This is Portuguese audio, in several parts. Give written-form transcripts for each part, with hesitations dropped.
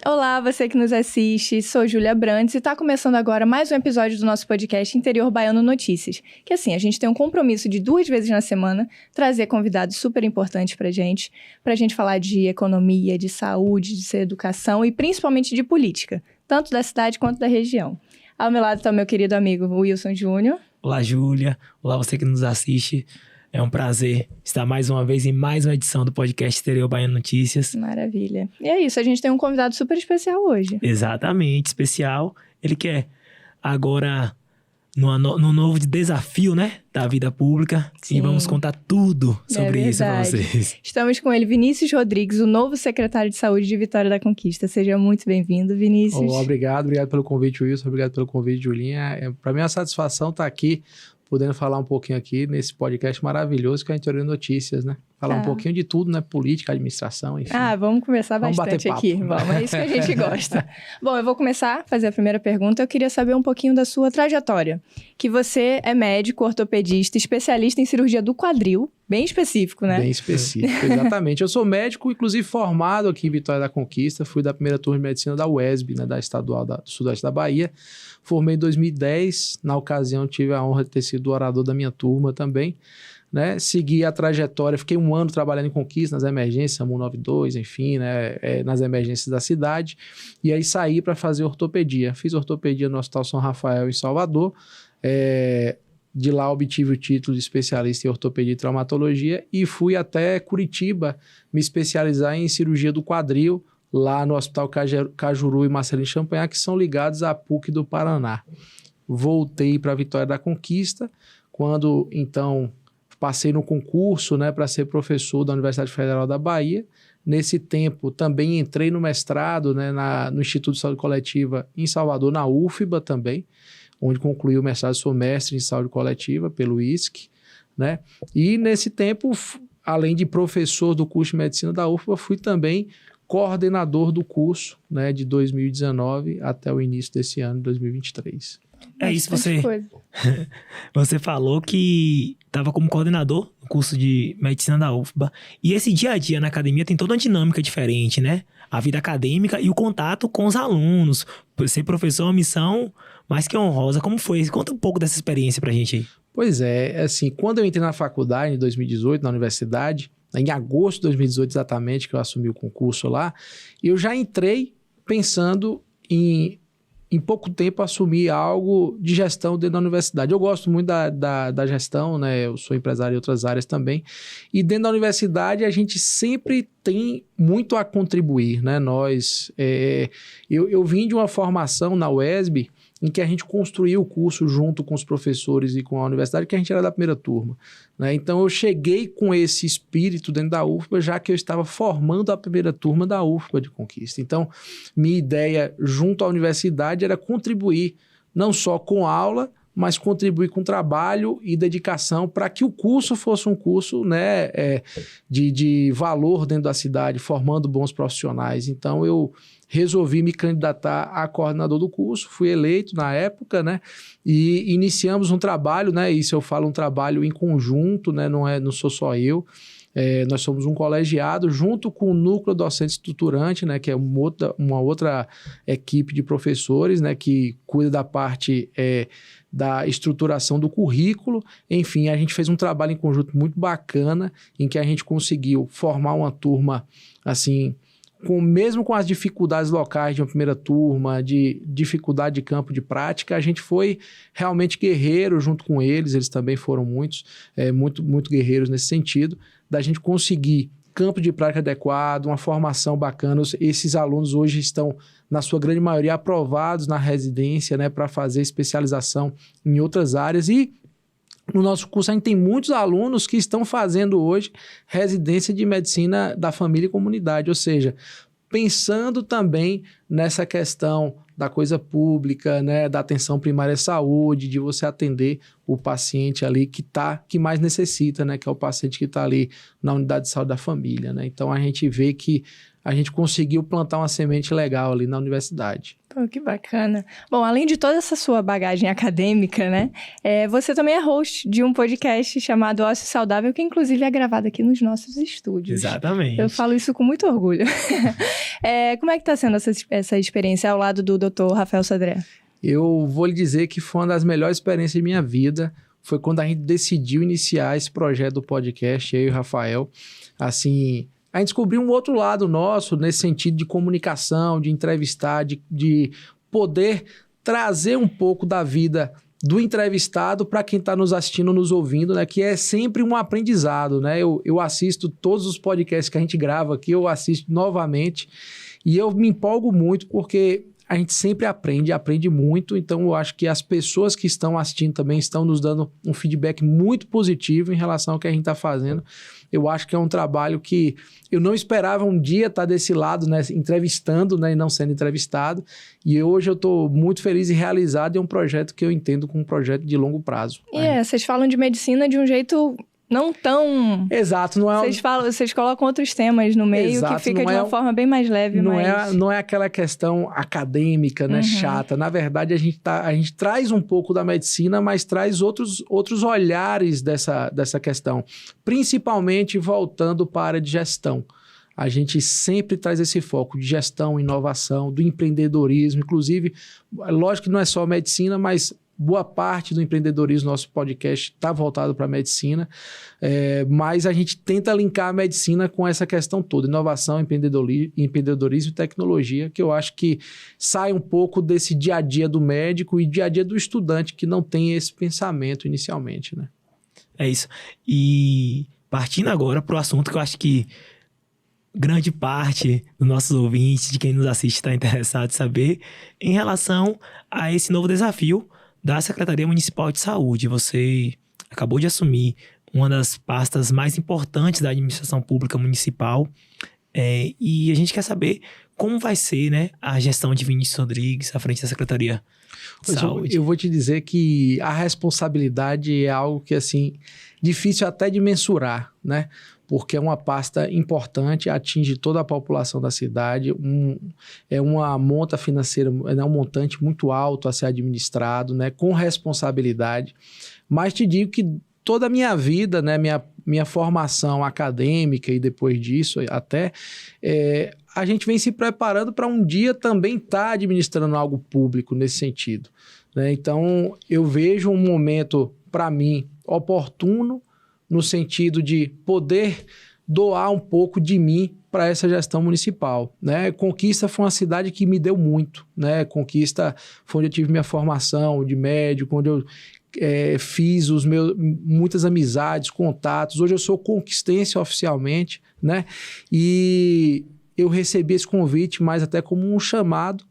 Olá, você que nos assiste, sou Júlia Brandes e está começando agora mais um episódio do nosso podcast Interior Baiano Notícias. Que assim, a gente tem um compromisso de 2 vezes na semana trazer convidados super importantes pra gente falar de economia, de saúde, de educação e principalmente de política, tanto da cidade quanto da região. Ao meu lado está o meu querido amigo Wilson Júnior. Olá, Júlia. Olá, você que nos assiste. É um prazer estar mais uma vez em mais uma edição do podcast Interior Baiano Notícias. Maravilha. E é isso, a gente tem um convidado super especial hoje. Exatamente, especial. Ele quer agora no novo desafio, né, da vida pública. Sim. E vamos contar tudo sobre isso para vocês. Estamos com ele, Vinícius Rodrigues, o novo secretário de Saúde de Vitória da Conquista. Seja muito bem-vindo, Vinícius. Obrigado pelo convite, Wilson. Obrigado pelo convite, Julinha. Para mim é uma satisfação estar aqui, podendo falar um pouquinho aqui nesse podcast maravilhoso que é a Interior Notícias, né? Falar um pouquinho de tudo, né? Política, administração, enfim. Vamos conversar bastante aqui. Vamos, é isso que a gente gosta. Bom, eu vou começar a fazer a primeira pergunta. Eu queria saber um pouquinho da sua trajetória. Que você é médico, ortopedista, especialista em cirurgia do quadril. Bem específico, né? Bem específico, exatamente. Eu sou médico, inclusive formado aqui em Vitória da Conquista. Fui da primeira turma de medicina da UESB, né? Da Estadual do Sudeste da Bahia. Formei em 2010. Na ocasião, tive a honra de ter sido o orador da minha turma também. Né? Segui a trajetória, fiquei 1 ano trabalhando em Conquista, nas emergências, SAMU 92, enfim, né? Nas emergências da cidade. E aí saí para fazer ortopedia. Fiz ortopedia no Hospital São Rafael, em Salvador. De lá obtive o título de especialista em ortopedia e traumatologia e fui até Curitiba me especializar em cirurgia do quadril, lá no Hospital Cajuru e Marcelino Champagnat, que são ligados à PUC do Paraná. Voltei para a Vitória da Conquista, quando, então, passei no concurso, né, para ser professor da Universidade Federal da Bahia. Nesse tempo, também entrei no mestrado, né, no Instituto de Saúde Coletiva em Salvador, na UFBA também, onde concluí o mestrado, sou mestre em saúde coletiva pelo ISC, né? E nesse tempo, além de professor do curso de medicina da UFBA, fui também coordenador do curso, né, de 2019 até o início desse ano, 2023. É isso, você falou que estava como coordenador no curso de medicina da UFBA. E esse dia a dia na academia tem toda uma dinâmica diferente, né? A vida acadêmica e o contato com os alunos. Ser professor é uma missão mais que honrosa. Como foi? Conta um pouco dessa experiência pra gente aí. Pois é, assim, quando eu entrei na faculdade em 2018, na universidade, em agosto de 2018 exatamente, que eu assumi o concurso lá, eu já entrei pensando em pouco tempo assumir algo de gestão dentro da universidade. Eu gosto muito da gestão, né? Eu sou empresário em outras áreas também. E dentro da universidade a gente sempre tem muito a contribuir, né? Eu vim de uma formação na UESB em que a gente construiu o curso junto com os professores e com a universidade, que a gente era da primeira turma, né? Então eu cheguei com esse espírito dentro da UFBA, já que eu estava formando a primeira turma da UFBA de Conquista. Então, minha ideia junto à universidade era contribuir não só com aula, mas contribuir com trabalho e dedicação para que o curso fosse um curso, né, de valor dentro da cidade, formando bons profissionais. Então, eu resolvi me candidatar a coordenador do curso, fui eleito na época, né, e iniciamos um trabalho, né, isso eu falo um trabalho em conjunto, né, não sou só eu. Nós somos um colegiado junto com o núcleo docente estruturante, né, que é uma outra equipe de professores, né, que cuida da parte da estruturação do currículo. Enfim, a gente fez um trabalho em conjunto muito bacana, em que a gente conseguiu formar uma turma, assim, mesmo com as dificuldades locais de uma primeira turma, de dificuldade de campo de prática, a gente foi realmente guerreiro junto com eles também foram muito guerreiros nesse sentido, da gente conseguir campo de prática adequado, uma formação bacana. Esses alunos hoje estão, na sua grande maioria, aprovados na residência, né, para fazer especialização em outras áreas. E no nosso curso a gente tem muitos alunos que estão fazendo hoje residência de medicina da família e comunidade, ou seja, pensando também nessa questão da coisa pública, né, da atenção primária à saúde, de você atender o paciente ali que mais necessita, né, que é o paciente que está ali na unidade de saúde da família, né? Então a gente vê que a gente conseguiu plantar uma semente legal ali na universidade. Pô, que bacana. Bom, além de toda essa sua bagagem acadêmica, né? Você também é host de um podcast chamado Ócio Saudável, que inclusive é gravado aqui nos nossos estúdios. Exatamente. Eu falo isso com muito orgulho. Como é que está sendo essa experiência ao lado do Dr. Rafael Sodré? Eu vou lhe dizer que foi uma das melhores experiências de minha vida. Foi quando a gente decidiu iniciar esse projeto do podcast, eu e o Rafael. Assim, a gente descobriu um outro lado nosso, nesse sentido de comunicação, de entrevistar, de poder trazer um pouco da vida do entrevistado para quem está nos assistindo, nos ouvindo, né? Que é sempre um aprendizado, né? Eu assisto todos os podcasts que a gente grava aqui, eu assisto novamente e eu me empolgo muito porque a gente sempre aprende muito, então eu acho que as pessoas que estão assistindo também estão nos dando um feedback muito positivo em relação ao que a gente está fazendo. Eu acho que é um trabalho que eu não esperava um dia estar desse lado, né, entrevistando, né, e não sendo entrevistado, e hoje eu estou muito feliz e realizado em um projeto que eu entendo como um projeto de longo prazo. Vocês falam de medicina de um jeito não tão... Exato, não é... Vocês colocam outros temas no meio. Exato, que fica de uma forma bem mais leve. Não é aquela questão acadêmica, né, chata. Na verdade, a gente traz um pouco da medicina, mas traz outros olhares dessa questão. Principalmente voltando para a área de gestão. A gente sempre traz esse foco de gestão, inovação, do empreendedorismo. Inclusive, lógico que não é só medicina, mas... boa parte do empreendedorismo, nosso podcast está voltado para a medicina, mas a gente tenta linkar a medicina com essa questão toda, inovação, empreendedorismo e tecnologia, que eu acho que sai um pouco desse dia a dia do médico e dia a dia do estudante que não tem esse pensamento inicialmente, né? É isso. E partindo agora para o assunto que eu acho que grande parte dos nossos ouvintes, de quem nos assiste, está interessado em saber, em relação a esse novo desafio da Secretaria Municipal de Saúde. Você acabou de assumir uma das pastas mais importantes da administração pública municipal e a gente quer saber como vai ser, né, a gestão de Vinícius Rodrigues à frente da Secretaria de Saúde. Eu vou te dizer que a responsabilidade é algo que, assim, difícil até de mensurar, né? Porque é uma pasta importante, atinge toda a população da cidade, é uma monta financeira, é um montante muito alto a ser administrado, né, com responsabilidade. Mas te digo que toda a minha vida, né, minha formação acadêmica e depois disso até, a gente vem se preparando para um dia também estar administrando algo público nesse sentido, né? Então, eu vejo um momento, para mim, oportuno, no sentido de poder doar um pouco de mim para essa gestão municipal, né? Conquista foi uma cidade que me deu muito, né? Conquista foi onde eu tive minha formação de médico, onde eu fiz muitas amizades, contatos. Hoje eu sou conquistense oficialmente, né? E eu recebi esse convite mais até como um chamado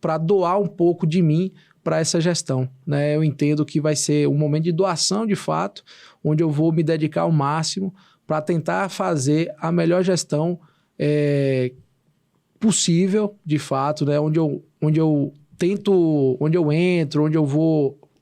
para doar um pouco de mim para essa gestão, né? Eu entendo que vai ser um momento de doação de fato, onde eu vou me dedicar ao máximo para tentar fazer a melhor gestão possível, de fato, né? Onde eu entro,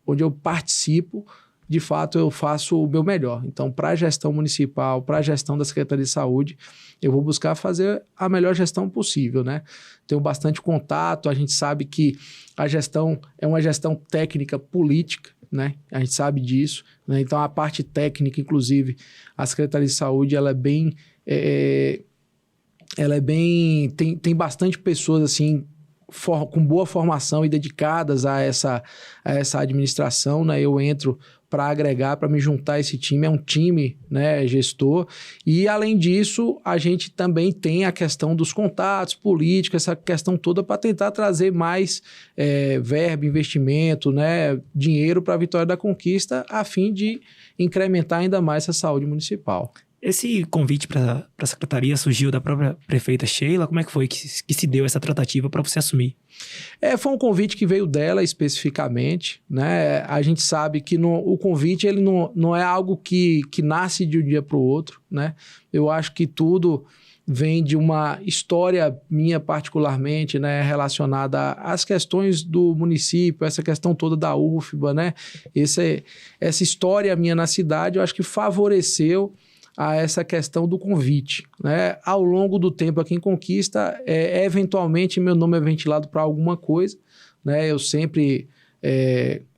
onde eu participo, de fato eu faço o meu melhor. Então, para a gestão municipal, para a gestão da Secretaria de Saúde, eu vou buscar fazer a melhor gestão possível, né? Tenho bastante contato, a gente sabe que a gestão é uma gestão técnica política, né? A gente sabe disso, né? Então, a parte técnica, inclusive, a Secretaria de Saúde, ela tem bastante pessoas, assim, com boa formação e dedicadas a essa administração, né? Eu entro para agregar, para me juntar a esse time, é um time, né, gestor, e além disso, a gente também tem a questão dos contatos políticos, essa questão toda para tentar trazer mais verba, investimento, né, dinheiro para a Vitória da Conquista, a fim de incrementar ainda mais essa saúde municipal. Esse convite para a secretaria surgiu da própria prefeita Sheila? Como é que foi que se deu essa tratativa para você assumir? Foi um convite que veio dela especificamente, né? A gente sabe que o convite ele não é algo que nasce de um dia para o outro, né? Eu acho que tudo vem de uma história minha particularmente, né, relacionada às questões do município, essa questão toda da UFBA, né? Essa história minha na cidade, eu acho que favoreceu a essa questão do convite, né? Ao longo do tempo aqui em Conquista, eventualmente meu nome é ventilado para alguma coisa, né? Eu sempre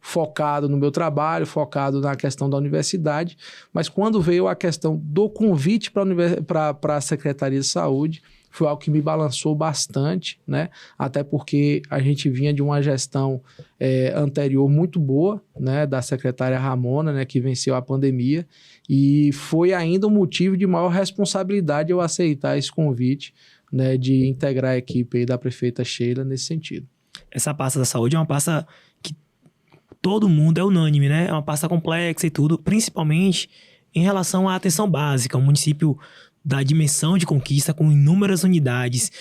focado no meu trabalho, focado na questão da universidade, mas quando veio a questão do convite para a Secretaria de Saúde, foi algo que me balançou bastante, né? Até porque a gente vinha de uma gestão anterior muito boa, né? Da secretária Ramona, né? Que venceu a pandemia, e foi ainda um motivo de maior responsabilidade eu aceitar esse convite, né? De integrar a equipe aí da prefeita Sheila nesse sentido. Essa pasta da saúde é uma pasta que todo mundo é unânime, né? É uma pasta complexa e tudo, principalmente em relação à atenção básica, um município da dimensão de Conquista, com inúmeras unidades.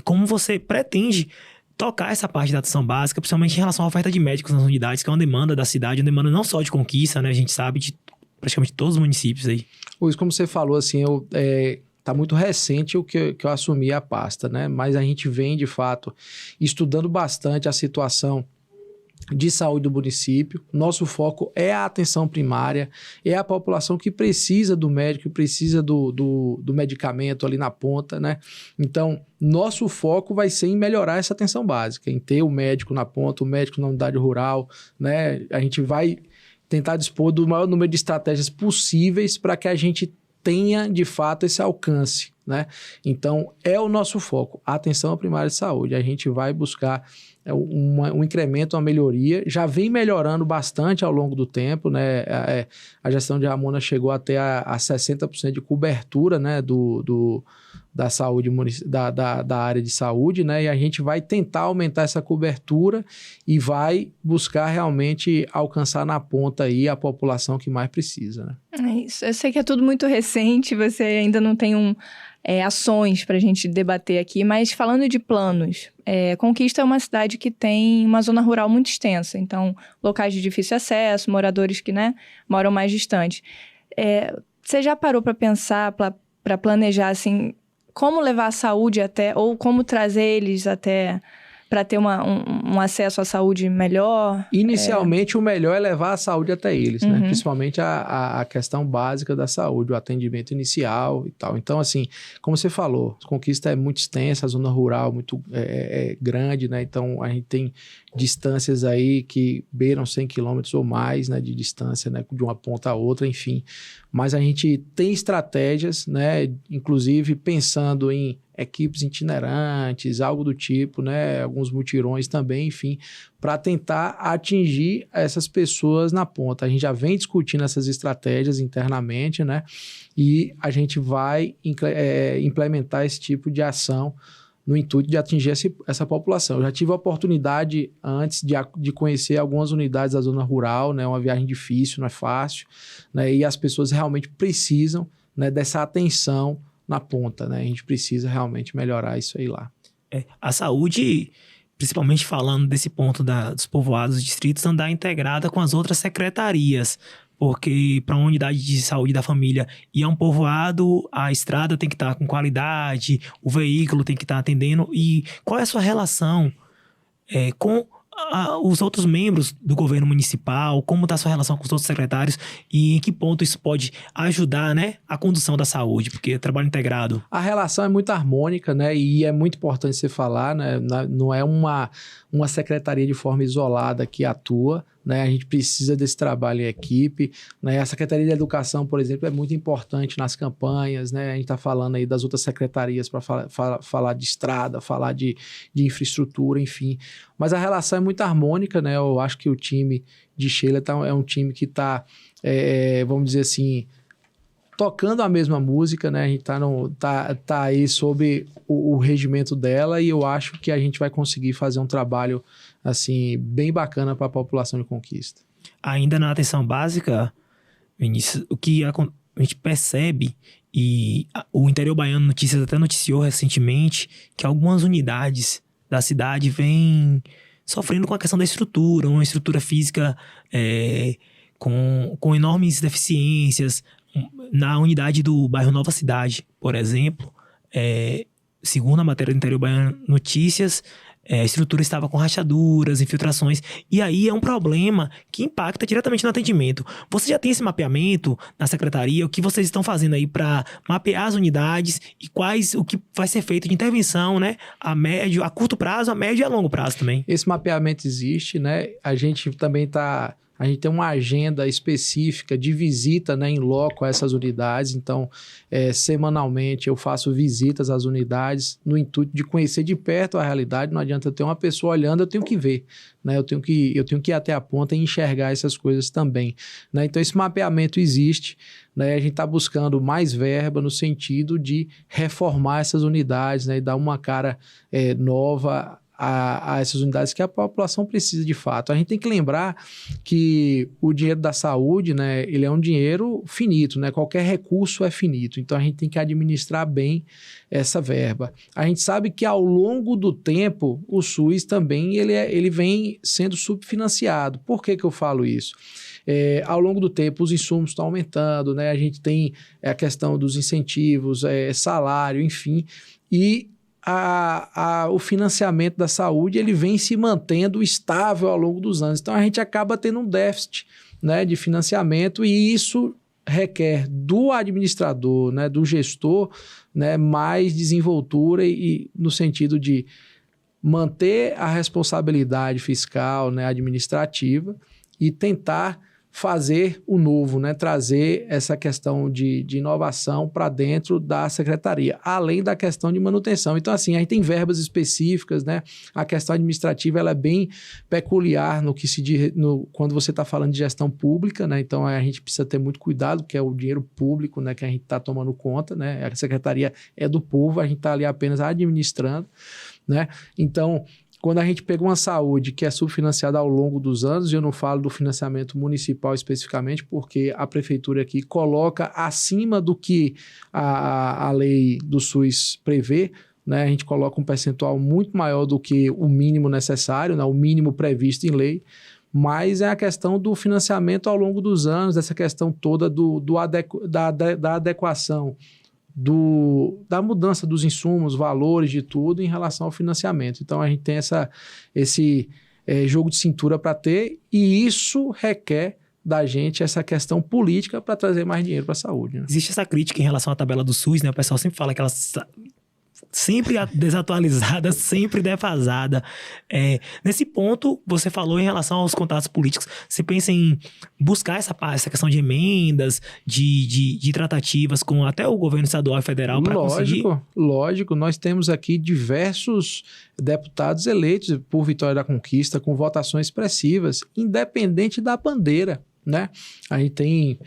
Como você pretende tocar essa parte da atenção básica, principalmente em relação à oferta de médicos nas unidades, que é uma demanda da cidade, uma demanda não só de Conquista, né? A gente sabe de praticamente todos os municípios aí. Pois, como você falou, assim, tá muito recente o que eu assumi a pasta, né? Mas a gente vem, de fato, estudando bastante a situação de saúde do município. Nosso foco é a atenção primária, é a população que precisa do médico, precisa do medicamento ali na ponta, né? Então, nosso foco vai ser em melhorar essa atenção básica, em ter o médico na ponta, o médico na unidade rural, né? A gente vai tentar dispor do maior número de estratégias possíveis para que a gente tenha, de fato, esse alcance, né? Então, é o nosso foco, a atenção primária de saúde. A gente vai buscar um incremento, uma melhoria. Já vem melhorando bastante ao longo do tempo, né? A gestão de Ramona chegou até a 60% de cobertura, né? Da saúde, da área de saúde, né? E a gente vai tentar aumentar essa cobertura e vai buscar realmente alcançar na ponta aí a população que mais precisa, né? É isso. Eu sei que é tudo muito recente, você ainda não tem ações para a gente debater aqui, mas falando de planos, Conquista é uma cidade que tem uma zona rural muito extensa, então locais de difícil acesso, moradores que, né, moram mais distantes. Você já parou para pensar, para planejar, assim, como levar a saúde até, ou como trazer eles até, para ter um acesso à saúde melhor? Inicialmente, o melhor é levar a saúde até eles, né? Principalmente a questão básica da saúde, o atendimento inicial e tal. Então, assim, como você falou, a Conquista é muito extensa, a zona rural muito grande, né? Então, a gente tem distâncias aí que beiram 100 quilômetros ou mais, né, de distância, né, de uma ponta a outra, enfim. Mas a gente tem estratégias, né, inclusive pensando em equipes itinerantes, algo do tipo, né, alguns mutirões também, enfim, para tentar atingir essas pessoas na ponta. A gente já vem discutindo essas estratégias internamente, né, e a gente vai implementar esse tipo de ação no intuito de atingir essa população. Eu já tive a oportunidade antes de conhecer algumas unidades da zona rural, né? Uma viagem difícil, não é fácil, né? E as pessoas realmente precisam, né, dessa atenção na ponta, né? A gente precisa realmente melhorar isso aí lá. A saúde, principalmente falando desse ponto dos povoados, distritos, andar integrada com as outras secretarias. Porque para uma unidade de saúde da família ir a um povoado, a estrada tem que estar com qualidade, o veículo tem que estar atendendo. E qual é a sua relação com os outros membros do governo municipal? Como está a sua relação com os outros secretários? E em que ponto isso pode ajudar, né, a condução da saúde? Porque é trabalho integrado. A relação é muito harmônica, né? E é muito importante você falar, né? Não é uma secretaria de forma isolada que atua, né? A gente precisa desse trabalho em equipe, né? A Secretaria de Educação, por exemplo, é muito importante nas campanhas, né? A gente está falando aí das outras secretarias para falar de estrada, falar de infraestrutura, enfim. Mas a relação é muito harmônica, né? Eu acho que o time de Sheila é um time que está, vamos dizer assim, tocando a mesma música, né? A gente tá aí sob o regimento dela e eu acho que a gente vai conseguir fazer um trabalho assim, bem bacana para a população de Conquista. Ainda na atenção básica, Vinícius, o que a gente percebe, e o Interior Baiano Notícias até noticiou recentemente, que algumas unidades da cidade vêm sofrendo com a questão da estrutura, uma estrutura física com enormes deficiências. Na unidade do bairro Nova Cidade, por exemplo, segundo a matéria do Interior Baiano Notícias, a estrutura estava com rachaduras, infiltrações, e aí é um problema que impacta diretamente no atendimento. Você já tem esse mapeamento na secretaria? O que vocês estão fazendo aí para mapear as unidades e o que vai ser feito de intervenção, né? A curto prazo, a médio e a longo prazo também. Esse mapeamento existe, né? A gente também a gente tem uma agenda específica de visita, né, em loco a essas unidades. Então, semanalmente eu faço visitas às unidades no intuito de conhecer de perto a realidade. Não adianta eu ter uma pessoa olhando, eu tenho que ver, né? Eu tenho que ir até a ponta e enxergar essas coisas também, né? Então, esse mapeamento existe, né? A gente está buscando mais verba no sentido de reformar essas unidades, né, e dar uma cara nova a essas unidades que a população precisa de fato. A gente tem que lembrar que o dinheiro da saúde, né, ele é um dinheiro finito, né? Qualquer recurso é finito, então a gente tem que administrar bem essa verba. A gente sabe que ao longo do tempo o SUS também ele vem sendo subfinanciado. Por que eu falo isso? Ao longo do tempo os insumos estão aumentando, né? A gente tem a questão dos incentivos, salário, enfim, e o financiamento da saúde ele vem se mantendo estável ao longo dos anos. Então, a gente acaba tendo um déficit, né, de financiamento, e isso requer do administrador, né, do gestor, né, mais desenvoltura e no sentido de manter a responsabilidade fiscal, né, administrativa e tentar fazer o novo, né? Trazer essa questão de inovação para dentro da secretaria, além da questão de manutenção. Então, assim, a gente tem verbas específicas, né? A questão administrativa ela é bem peculiar no que se diz, quando você está falando de gestão pública, né? Então, a gente precisa ter muito cuidado, porque é o dinheiro público, né, que a gente está tomando conta, né? A secretaria é do povo, a gente está ali apenas administrando, né? Então, quando a gente pega uma saúde que é subfinanciada ao longo dos anos, e eu não falo do financiamento municipal especificamente, porque a prefeitura aqui coloca acima do que a lei do SUS prevê, né? A gente coloca um percentual muito maior do que o mínimo necessário, né? O mínimo previsto em lei, mas é a questão do financiamento ao longo dos anos, essa questão toda da adequação, da mudança dos insumos, valores de tudo em relação ao financiamento. Então, a gente tem esse jogo de cintura para ter, e isso requer da gente essa questão política para trazer mais dinheiro para a saúde, né? Existe essa crítica em relação à tabela do SUS, né? O pessoal sempre fala que ela sempre desatualizada, sempre defasada. Nesse ponto, você falou em relação aos contatos políticos, você pensa em buscar essa questão de emendas, de tratativas com até o governo estadual e federal para conseguir? Lógico, nós temos aqui diversos deputados eleitos por Vitória da Conquista com votações expressivas, independente da bandeira, né? A gente tem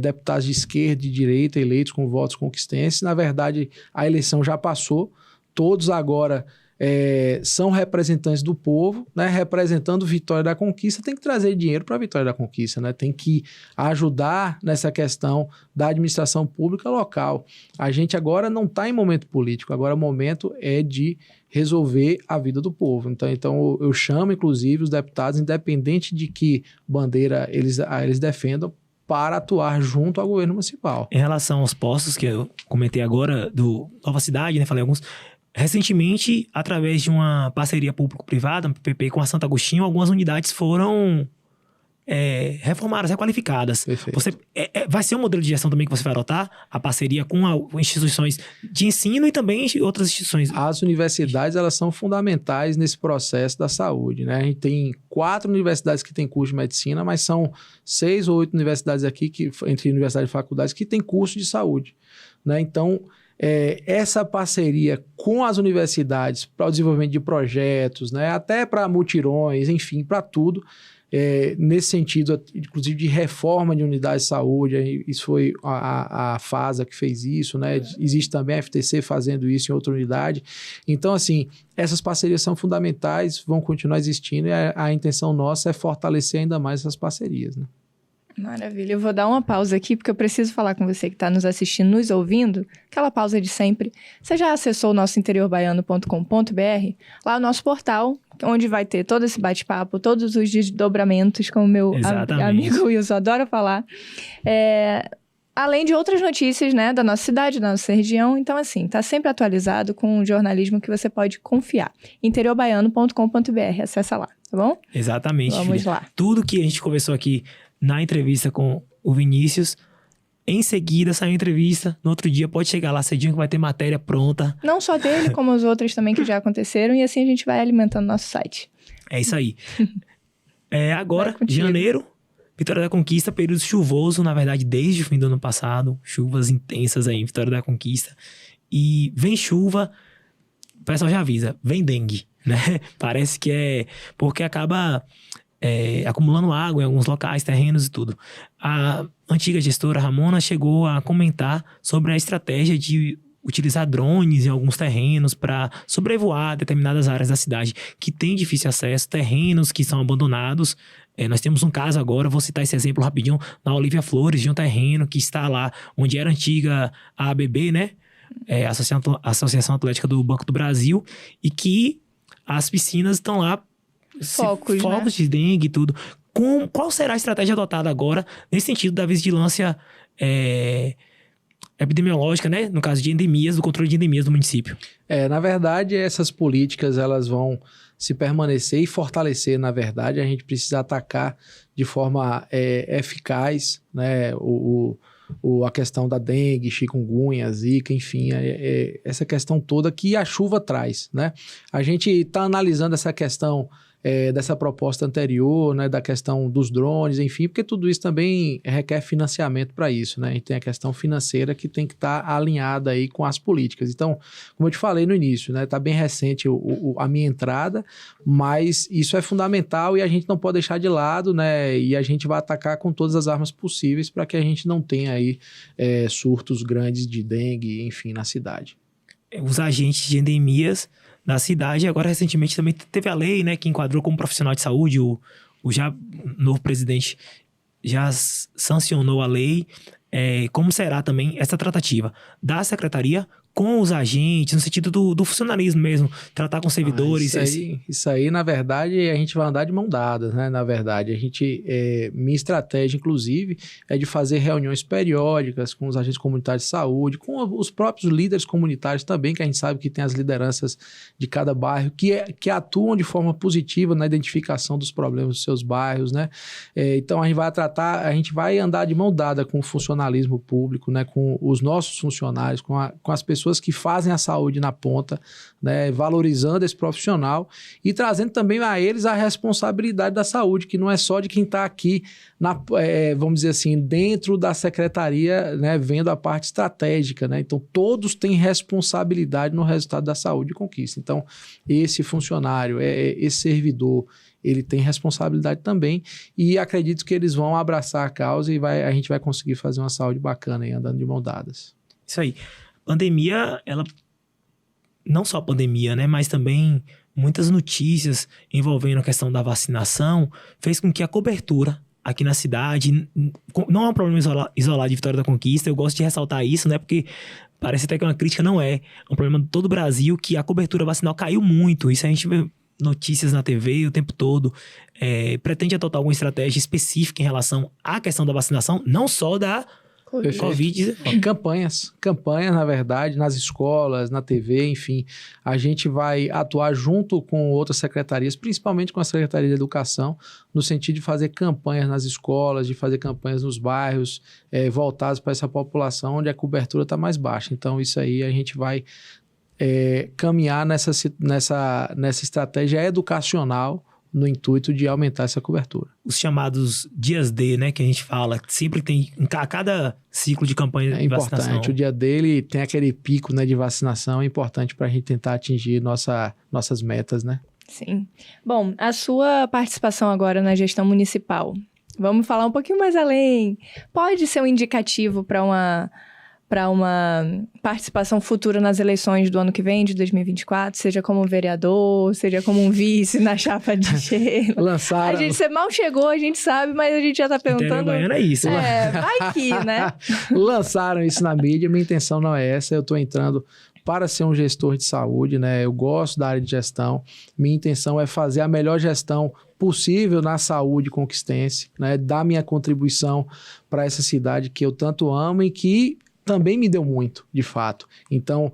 deputados de esquerda e de direita eleitos com votos conquistenses. Na verdade, a eleição já passou. Todos agora são representantes do povo, né? Representando Vitória da Conquista, tem que trazer dinheiro para a Vitória da Conquista, né? Tem que ajudar nessa questão da administração pública local. A gente agora não está em momento político, agora o momento é de resolver a vida do povo. Então eu chamo, inclusive, os deputados, independente de que bandeira eles defendam, para atuar junto ao governo municipal. Em relação aos postos que eu comentei agora, do Nova Cidade, né? Falei alguns. Recentemente, através de uma parceria público-privada, PPP, com a Santo Agostinho, algumas unidades foram reformadas, requalificadas. Perfeito. Vai ser um modelo de gestão também que você vai adotar? A parceria com instituições de ensino e também outras instituições? As universidades, elas são fundamentais nesse processo da saúde, né? A gente tem 4 universidades que têm curso de medicina, mas são 6 ou 8 universidades aqui, entre universidades e faculdades, que têm curso de saúde, né? Então, essa parceria com as universidades para o desenvolvimento de projetos, né? Até para mutirões, enfim, para tudo, nesse sentido, inclusive de reforma de unidades de saúde, isso foi a FASA que fez isso, né? Existe também a FTC fazendo isso em outra unidade. Então, assim, essas parcerias são fundamentais, vão continuar existindo, e a intenção nossa é fortalecer ainda mais essas parcerias, né? Maravilha. Eu vou dar uma pausa aqui, porque eu preciso falar com você que está nos assistindo, nos ouvindo, aquela pausa de sempre. Você já acessou o nosso interiorbaiano.com.br? Lá é o nosso portal, onde vai ter todo esse bate-papo, todos os desdobramentos, como meu amigo Wilson adora falar. além de outras notícias, né, da nossa cidade, da nossa região. Então, assim, tá sempre atualizado com um jornalismo que você pode confiar. interiorbaiano.com.br, acessa lá, tá bom? Exatamente, Vamos filha. lá. Tudo que a gente conversou aqui na entrevista com o Vinícius, em seguida sai a entrevista, no outro dia pode chegar lá cedinho que vai ter matéria pronta. Não só dele, como as outras também que já aconteceram, e assim a gente vai alimentando nosso site. É isso aí. Agora, Vai contigo. janeiro, Vitória da Conquista, período chuvoso, na verdade, desde o fim do ano passado. Chuvas intensas aí em Vitória da Conquista. E vem chuva, o pessoal já avisa, vem dengue, né? Parece que é porque acaba acumulando água em alguns locais, terrenos e tudo. A antiga gestora Ramona chegou a comentar sobre a estratégia de utilizar drones em alguns terrenos para sobrevoar determinadas áreas da cidade que tem difícil acesso, terrenos que são abandonados. Nós temos um caso agora, vou citar esse exemplo rapidinho, na Olívia Flores, de um terreno que está lá onde era a antiga AABB, né? Associação Atlética do Banco do Brasil, e que as piscinas estão lá, Focos, né? de dengue e tudo. Qual será a estratégia adotada agora nesse sentido da vigilância epidemiológica, né? No caso de endemias, do controle de endemias do município? Na verdade, essas políticas elas vão se permanecer e fortalecer. Na verdade, a gente precisa atacar de forma eficaz, né, a questão da dengue, chikungunya, zika, enfim, essa questão toda que a chuva traz, né? A gente está analisando essa questão dessa proposta anterior, né, da questão dos drones, enfim, porque tudo isso também requer financiamento para isso, né? A gente tem a questão financeira que tem que estar alinhada aí com as políticas. Então, como eu te falei no início, né, tá bem recente a minha entrada, mas isso é fundamental e a gente não pode deixar de lado, né? E a gente vai atacar com todas as armas possíveis para que a gente não tenha aí surtos grandes de dengue, enfim, na cidade. Os agentes de endemias da cidade, agora recentemente também teve a lei, né, que enquadrou como profissional de saúde, o já novo presidente já sancionou a lei. Como será também essa tratativa da secretaria com os agentes, no sentido do funcionalismo mesmo, tratar com servidores. Isso aí, na verdade, a gente vai andar de mão dadas, né? Na verdade, minha estratégia, inclusive, é de fazer reuniões periódicas com os agentes comunitários de saúde, com os próprios líderes comunitários também, que a gente sabe que tem as lideranças de cada bairro, que atuam de forma positiva na identificação dos problemas dos seus bairros, né? Então, a gente vai andar de mão dada com o funcionalismo público, né? Com os nossos funcionários, com as pessoas que fazem a saúde na ponta, né, valorizando esse profissional e trazendo também a eles a responsabilidade da saúde, que não é só de quem está aqui, vamos dizer assim, dentro da secretaria, né, vendo a parte estratégica, né? Então, todos têm responsabilidade no resultado da saúde e conquista. Então, esse funcionário, esse servidor, ele tem responsabilidade também e acredito que eles vão abraçar a causa e a gente vai conseguir fazer uma saúde bacana aí, andando de mão dadas. Isso aí. Pandemia, ela... Não só pandemia, né? Mas também muitas notícias envolvendo a questão da vacinação fez com que a cobertura aqui na cidade... Não é um problema isolado de Vitória da Conquista. Eu gosto de ressaltar isso, né? Porque parece até que é uma crítica, não é. É um problema de todo o Brasil que a cobertura vacinal caiu muito. Isso a gente vê notícias na TV o tempo todo. Pretende adotar alguma estratégia específica em relação à questão da vacinação, não só da Covid. Campanhas, na verdade, nas escolas, na TV, enfim. A gente vai atuar junto com outras secretarias, principalmente com a Secretaria de Educação, no sentido de fazer campanhas nas escolas, de fazer campanhas nos bairros, voltadas para essa população onde a cobertura está mais baixa. Então, isso aí a gente vai caminhar nessa estratégia educacional, no intuito de aumentar essa cobertura. Os chamados dias D, né, que a gente fala, sempre tem, a cada ciclo de campanha de vacinação. É importante, o dia dele tem aquele pico, né, de vacinação, é importante para a gente tentar atingir nossas metas, né? Sim. Bom, a sua participação agora na gestão municipal, vamos falar um pouquinho mais além. Pode ser um indicativo para uma participação futura nas eleições do ano que vem, de 2024, seja como vereador, seja como um vice na chapa de Sheila. Lançaram. Você mal chegou, a gente sabe, mas a gente já tá perguntando. É isso. Vai que, né? Lançaram isso na mídia, minha intenção não é essa, eu tô entrando para ser um gestor de saúde, né? Eu gosto da área de gestão, minha intenção é fazer a melhor gestão possível na saúde conquistense, né? Dar minha contribuição para essa cidade que eu tanto amo e que também me deu muito, de fato. Então,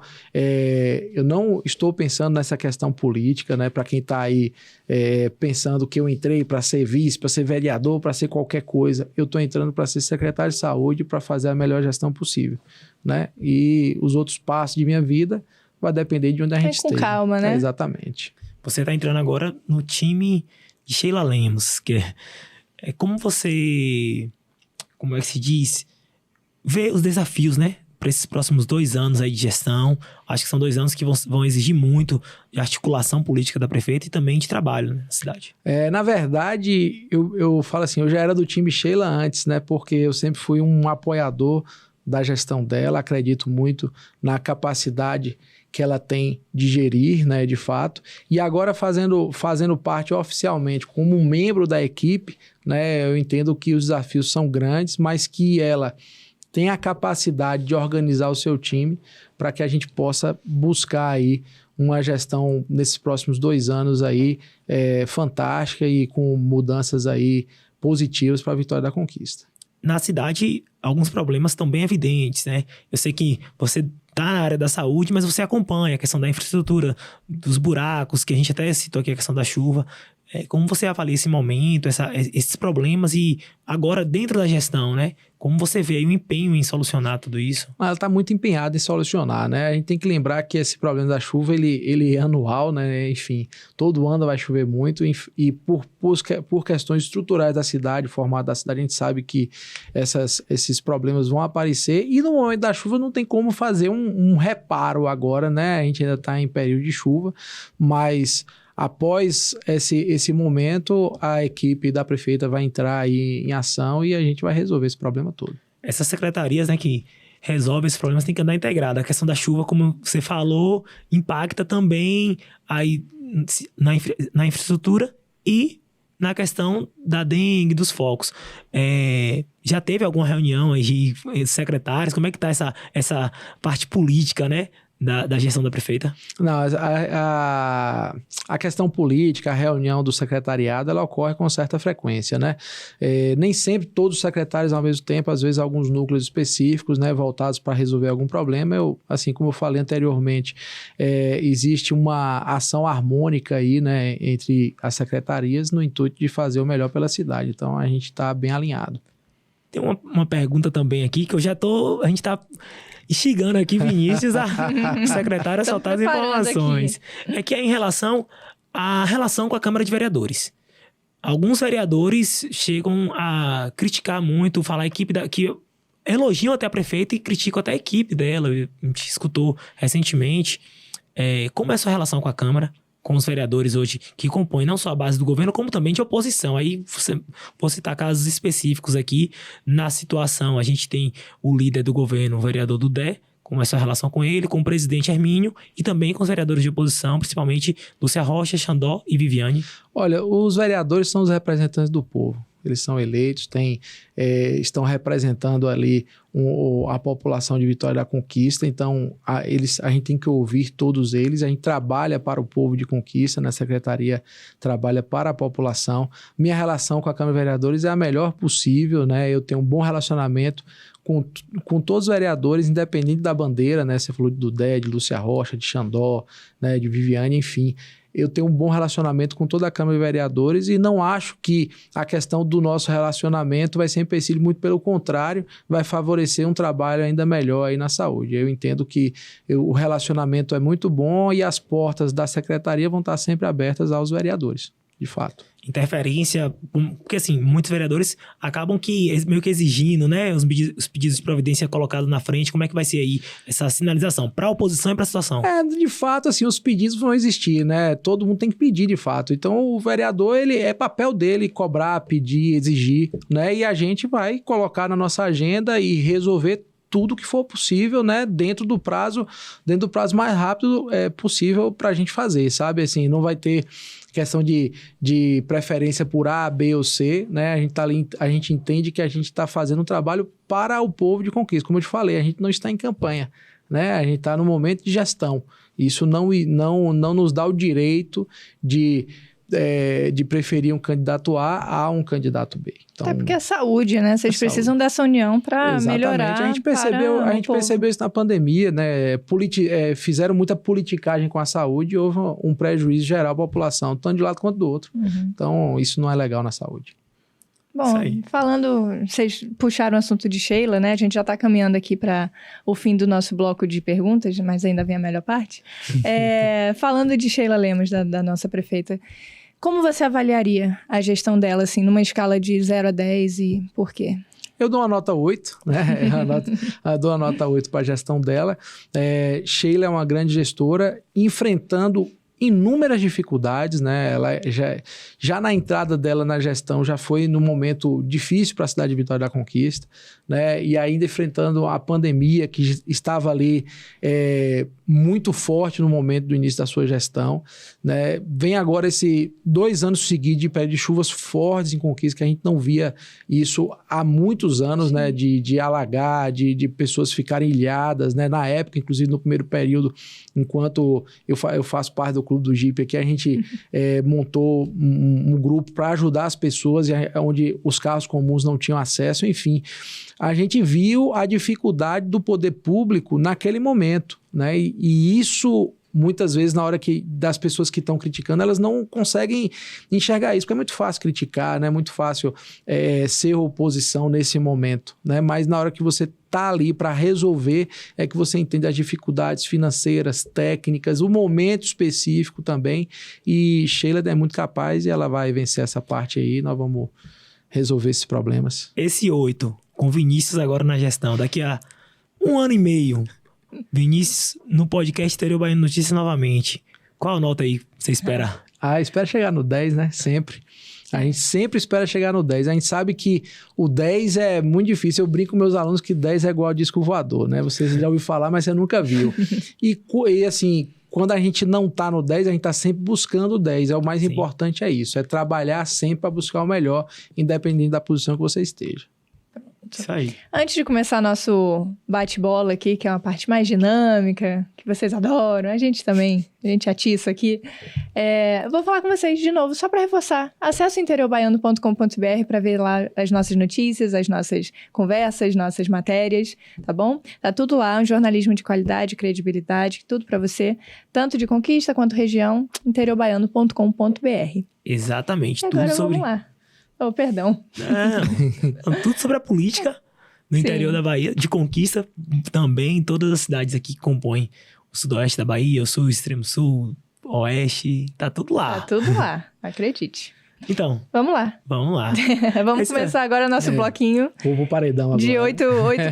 eu não estou pensando nessa questão política, né? Para quem está aí pensando que eu entrei para ser vice, para ser vereador, para ser qualquer coisa, eu estou entrando para ser secretário de saúde para fazer a melhor gestão possível, né? E os outros passos de minha vida vai depender de onde a gente esteja. Com calma, né? Exatamente. Você está entrando agora no time de Sheila Lemos, que é como você, como é que se diz, vê os desafios, né? Para esses próximos 2 anos aí de gestão. Acho que são 2 anos que vão exigir muito de articulação política da prefeita e também de trabalho, né, na cidade. Na verdade, eu falo assim, eu já era do time Sheila antes, né? Porque eu sempre fui um apoiador da gestão dela, acredito muito na capacidade que ela tem de gerir, né, de fato. E agora fazendo parte oficialmente como um membro da equipe, né, eu entendo que os desafios são grandes, mas que ela tem a capacidade de organizar o seu time para que a gente possa buscar aí uma gestão nesses próximos 2 anos aí fantástica e com mudanças aí positivas para a vitória da conquista. Na cidade, alguns problemas estão bem evidentes, né? Eu sei que você está na área da saúde, mas você acompanha a questão da infraestrutura, dos buracos, que a gente até citou aqui a questão da chuva. Como você avalia esse momento, esses problemas e agora dentro da gestão, né? Como você vê aí o empenho em solucionar tudo isso? Ela está muito empenhada em solucionar, né? A gente tem que lembrar que esse problema da chuva, ele é anual, né? Enfim, todo ano vai chover muito e por questões estruturais da cidade, formato da cidade, a gente sabe que esses problemas vão aparecer e no momento da chuva não tem como fazer um reparo agora, né? A gente ainda está em período de chuva, mas após esse momento, a equipe da prefeita vai entrar aí em ação e a gente vai resolver esse problema todo. Essas secretarias, né, que resolvem esses problemas têm que andar integrada. A questão da chuva, como você falou, impacta também aí na infraestrutura e na questão da dengue, dos focos. Já teve alguma reunião aí de secretários? Como é que está essa parte política, né? Da gestão da prefeita? Não, a questão política, a reunião do secretariado, ela ocorre com certa frequência, né? Nem sempre todos os secretários ao mesmo tempo, às vezes alguns núcleos específicos, né, voltados para resolver algum problema. Assim como eu falei anteriormente, existe uma ação harmônica aí, né, entre as secretarias no intuito de fazer o melhor pela cidade. Então, a gente está bem alinhado. Tem uma pergunta também aqui que a gente está instigando aqui Vinícius, a secretária, a soltar as informações. Aqui. É que é em relação à relação com a Câmara de Vereadores. Alguns vereadores chegam a criticar muito, falar a equipe que elogiam até a prefeita e criticam até a equipe dela. A gente escutou recentemente. Como é a sua relação com a Câmara, com os vereadores hoje que compõem não só a base do governo, como também de oposição? Aí vou citar casos específicos aqui. Na situação, a gente tem o líder do governo, o vereador Dudé, como é a sua relação com ele, com o presidente Hermínio e também com os vereadores de oposição, principalmente Lúcia Rocha, Xandó e Viviane. Olha, os vereadores são os representantes do povo. Eles são eleitos, estão representando ali a população de Vitória da Conquista, então a gente tem que ouvir todos eles. A gente trabalha para o povo de Conquista, na secretaria trabalha para a população. Minha relação com a Câmara de Vereadores é a melhor possível, né? Eu tenho um bom relacionamento com todos os vereadores, independente da bandeira, né? Você falou de Dudé, de Lúcia Rocha, de Xandó, né? De Viviane, enfim. Eu tenho um bom relacionamento com toda a Câmara de Vereadores e não acho que a questão do nosso relacionamento vai ser empecilho, muito pelo contrário, vai favorecer um trabalho ainda melhor aí na saúde. Eu entendo que o relacionamento é muito bom e as portas da secretaria vão estar sempre abertas aos vereadores, de fato. Interferência, porque assim, muitos vereadores acabam meio que exigindo, né, os pedidos de providência colocados na frente. Como é que vai ser aí essa sinalização para a oposição e para a situação? De fato, assim, os pedidos vão existir, né? Todo mundo tem que pedir, de fato. Então, o vereador, é papel dele cobrar, pedir, exigir, né? E a gente vai colocar na nossa agenda e resolver tudo que for possível, né, dentro do prazo mais rápido possível para a gente fazer, sabe? Assim, não vai ter questão de preferência por A, B ou C, né? A gente entende que a gente está fazendo um trabalho para o povo de Conquista. Como eu te falei, a gente não está em campanha, né? A gente está no momento de gestão. Isso não nos dá o direito de de preferir um candidato A um candidato B. Então, até porque é saúde, né? Vocês precisam dessa união para melhorar. A gente percebeu isso na pandemia, né? Fizeram muita politicagem com a saúde e houve um prejuízo geral à população, tanto de um lado quanto do outro. Então, isso não é legal na saúde. Bom, vocês puxaram o assunto de Sheila, né? A gente já está caminhando aqui para o fim do nosso bloco de perguntas, mas ainda vem a melhor parte. Falando de Sheila Lemos, da nossa prefeita, como você avaliaria a gestão dela, assim, numa escala de 0 a 10 e por quê? Eu dou uma nota 8, né? Eu dou uma nota 8 para a gestão dela. Sheila é uma grande gestora, enfrentando inúmeras dificuldades, né? Ela já na entrada dela na gestão já foi num momento difícil para a cidade de Vitória da Conquista, né? E ainda enfrentando a pandemia que estava ali muito forte no momento do início da sua gestão, né? Vem agora 2 anos seguidos de período de chuvas fortes em Conquista, que a gente não via isso há muitos anos, né? De alagar, de pessoas ficarem ilhadas, né? Na época, inclusive no primeiro período, enquanto eu faço parte do Clube do Jeep aqui, a gente montou um grupo para ajudar as pessoas onde os carros comuns não tinham acesso, enfim. A gente viu a dificuldade do poder público naquele momento, né? E isso, muitas vezes, na hora das pessoas que estão criticando, elas não conseguem enxergar isso, porque é muito fácil criticar, né? É muito fácil ser oposição nesse momento, né? Mas na hora que você está ali para resolver, é que você entende as dificuldades financeiras, técnicas, o momento específico também, e Sheila é muito capaz e ela vai vencer essa parte aí, nós vamos resolver esses problemas. Esse 8, com Vinícius agora na gestão, daqui a 1 ano e meio, Vinícius no podcast Interior Baiano Notícias novamente. Qual a nota aí você espera? Espera chegar no 10, né? Sempre. A gente sempre espera chegar no 10. A gente sabe que o 10 é muito difícil. Eu brinco com meus alunos que 10 é igual a disco voador, né? Vocês já ouviram falar, mas você nunca viu. E assim, quando a gente não tá no 10, a gente tá sempre buscando o 10. O mais importante é isso. É trabalhar sempre para buscar o melhor, independente da posição que você esteja. Isso aí. Antes de começar nosso bate-bola aqui, que é uma parte mais dinâmica, que vocês adoram, a gente também, a gente atiça aqui, vou falar com vocês de novo, só para reforçar. Acesse interiobaiano.com.br para ver lá as nossas notícias, as nossas conversas, nossas matérias, tá bom? Tá tudo lá, um jornalismo de qualidade, credibilidade, tudo para você, tanto de Conquista quanto região, interiobaiano.com.br. Exatamente. Agora tudo sobre... vamos lá. Oh, perdão. Não, tudo sobre a política no interior da Bahia, de Conquista também, todas as cidades aqui que compõem o sudoeste da Bahia, o sul, o extremo sul, o oeste, tá tudo lá. Tá tudo lá, acredite. Então. Vamos lá. Vamos começar agora o nosso bloquinho. Vou paredão agora. De 8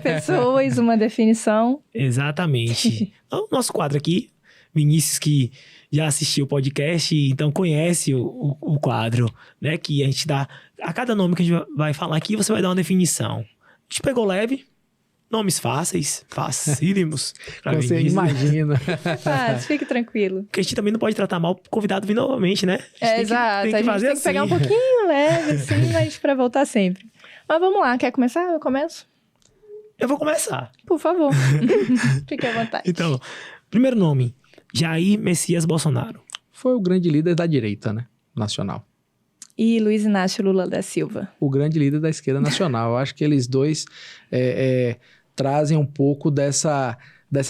pessoas, uma definição. Exatamente. O nosso quadro aqui, Vinícius, que já assistiu o podcast, então conhece o quadro, né? Que a gente dá... A cada nome que a gente vai falar aqui, você vai dar uma definição. A gente pegou leve, nomes fáceis, facílimos. Você imagina. Fácil, fique tranquilo. Porque a gente também não pode tratar mal o convidado vir novamente, né? Exato, a gente tem que pegar um pouquinho leve, assim, mas pra voltar sempre. Mas vamos lá, quer começar? Eu começo? Eu vou começar. Por favor. Fique à vontade. Então, primeiro nome, Jair Messias Bolsonaro. Foi o grande líder da direita, né? Nacional. E Luiz Inácio Lula da Silva. O grande líder da esquerda nacional. Eu acho que eles dois trazem um pouco dessa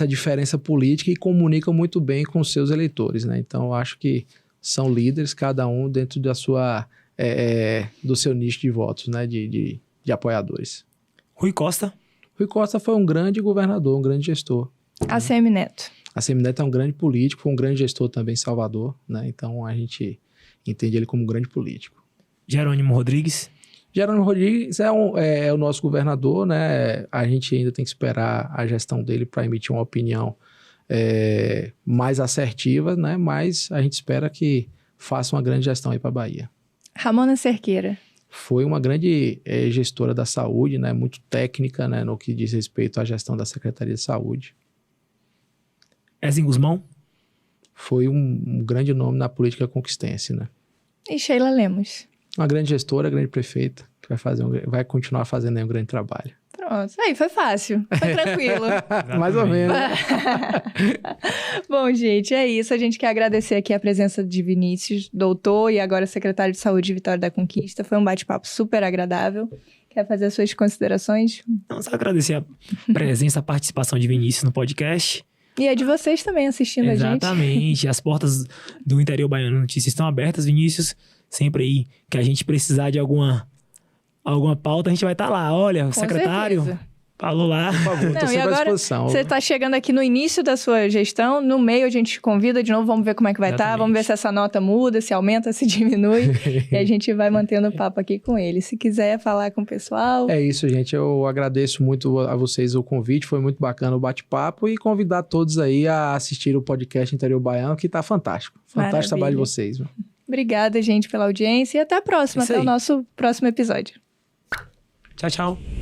diferença política e comunicam muito bem com os seus eleitores, né? Então, eu acho que são líderes, cada um dentro da sua, do seu nicho de votos, né? De apoiadores. Rui Costa. Rui Costa foi um grande governador, um grande gestor. ACM Neto. ACM Neto é um grande político, foi um grande gestor também em Salvador, né? Então, a gente entende ele como um grande político. Jerônimo Rodrigues. Jerônimo Rodrigues é o nosso governador, né? A gente ainda tem que esperar a gestão dele para emitir uma opinião mais assertiva, né? Mas a gente espera que faça uma grande gestão aí para a Bahia. Ramona Cerqueira. Foi uma grande gestora da saúde, né? Muito técnica, né? No que diz respeito à gestão da Secretaria de Saúde. Ezin Guzmão. Foi um grande nome na política conquistense, né? E Sheila Lemos. Uma grande gestora, grande prefeita, que vai continuar fazendo aí um grande trabalho. Pronto. Pronto. Aí foi fácil, foi tranquilo. Mais ou menos. Bom, gente, é isso. A gente quer agradecer aqui a presença de Vinícius, doutor e agora secretário de Saúde de Vitória da Conquista. Foi um bate-papo super agradável. Quer fazer as suas considerações? Então, só agradecer a presença, a participação de Vinícius no podcast. E é de vocês também assistindo a gente. Exatamente. As portas do Interior Baiano Notícias estão abertas, Vinícius. Sempre aí que a gente precisar de alguma pauta, a gente vai estar lá. Olha, o secretário certeza. falou lá. Por favor, tô Não, e sempre à agora disposição. você está chegando aqui no início da sua gestão, no meio a gente te convida de novo, vamos ver como é que vai estar, Exatamente. vamos ver se essa nota muda, se aumenta, se diminui, e a gente vai mantendo o papo aqui com ele. Se quiser falar com o pessoal... É isso, gente. Eu agradeço muito a vocês o convite. Foi muito bacana o bate-papo e convidar todos aí a assistir o podcast Interior Baiano, que tá fantástico. Fantástico o trabalho de vocês. Viu? Obrigada, gente, pela audiência e até a próxima, Isso até o aí. nosso próximo episódio. Tchau, tchau.